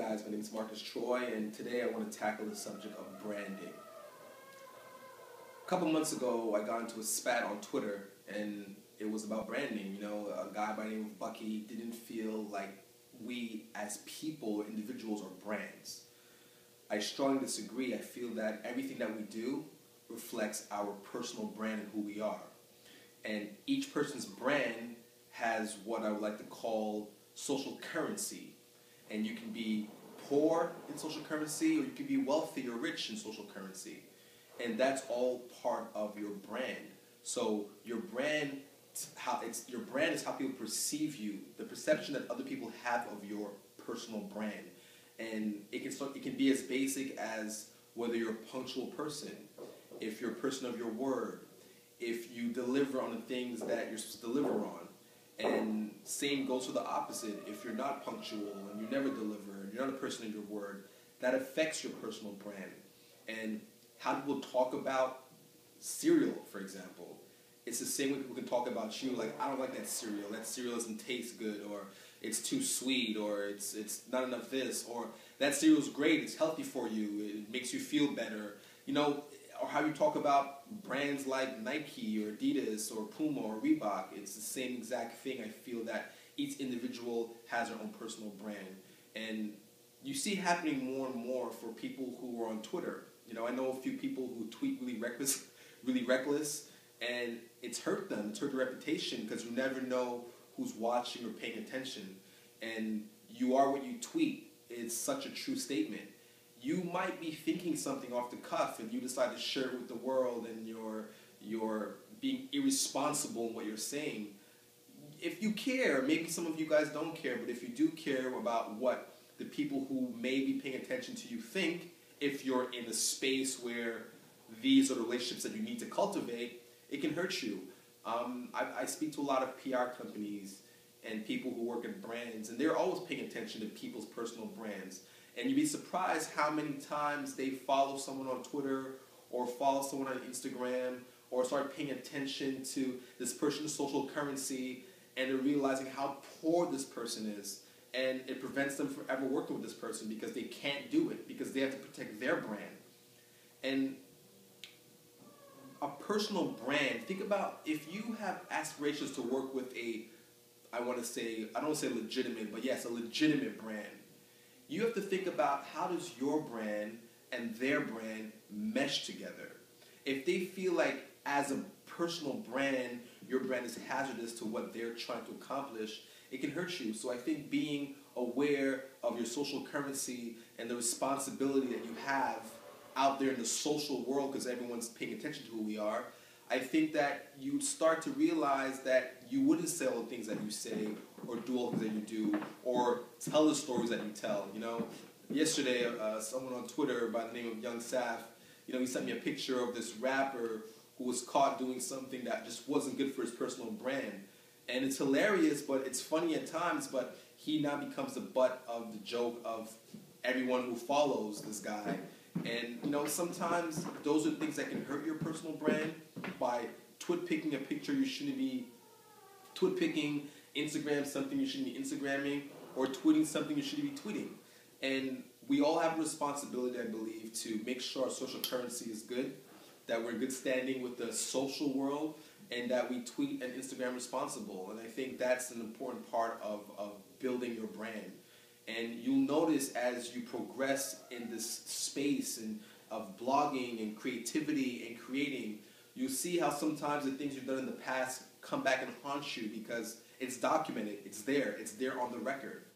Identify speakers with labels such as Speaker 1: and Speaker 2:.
Speaker 1: guys, my name is Marcus Troy, and today I want to tackle the subject of branding. A couple months ago, I got into a spat on Twitter, and it was about branding. You know, a guy by the name of Bucky didn't feel like we as people or individuals are brands. I strongly disagree. I feel that everything that we do reflects our personal brand and who we are. And each person's brand has what I would like to call social currency. And you can be poor in social currency, or you can be wealthy or rich in social currency. And that's all part of your brand. So your brand is how people perceive you, the perception that other people have of your personal brand. And it can be as basic as whether you're a punctual person, if you're a person of your word, if you deliver on the things that you're supposed to deliver on. And same goes for the opposite. If you're not punctual and you never deliver and you're not a person of your word, that affects your personal brand. And how people talk about cereal, for example, it's the same way people can talk about you. Like, I don't like that cereal doesn't taste good, or it's too sweet, or it's not enough this, or that cereal's great, it's healthy for you, it makes you feel better. You know, or how you talk about brands like Nike or Adidas or Puma or Reebok. It's the same exact thing. I feel that each individual has their own personal brand. And you see it happening more and more for people who are on Twitter. You know, I know a few people who tweet really reckless, and it's hurt them. It's hurt their reputation because you never know who's watching or paying attention. And you are what you tweet. It's such a true statement. You might be thinking something off the cuff and you decide to share it with the world, and you're being irresponsible in what you're saying. If you care, maybe some of you guys don't care, but if you do care about what the people who may be paying attention to you think, if you're in a space where these are the relationships that you need to cultivate, it can hurt you. I speak to a lot of PR companies and people who work at brands, and they're always paying attention to people's personal brands. And you'd be surprised how many times they follow someone on Twitter or follow someone on Instagram or start paying attention to this person's social currency, and they're realizing how poor this person is. And it prevents them from ever working with this person because they can't do it, because they have to protect their brand. And a personal brand, think about if you have aspirations to work with I don't want to say legitimate, but yes, a legitimate brand. You have to think about, how does your brand and their brand mesh together? If they feel like as a personal brand, your brand is hazardous to what they're trying to accomplish, it can hurt you. So I think being aware of your social currency and the responsibility that you have out there in the social world, because everyone's paying attention to who we are, I think that you start to realize that you wouldn't say all the things that you say, or do all the things that you do, or tell the stories that you tell. You know, yesterday, someone on Twitter by the name of Young Saf, you know, he sent me a picture of this rapper who was caught doing something that just wasn't good for his personal brand. And it's hilarious, but it's funny at times, but he now becomes the butt of the joke of everyone who follows this guy. And, you know, sometimes those are things that can hurt your personal brand by twit-picking a picture you shouldn't be twit-picking, Instagram something you shouldn't be Instagramming, or tweeting something you shouldn't be tweeting. And we all have a responsibility, I believe, to make sure our social currency is good, that we're in good standing with the social world, and that we tweet and Instagram responsible. And I think that's an important part of building your brand. And you'll notice as you progress in this space of blogging and creativity and creating, you'll see how sometimes the things you've done in the past come back and haunt you because it's documented, it's there on the record.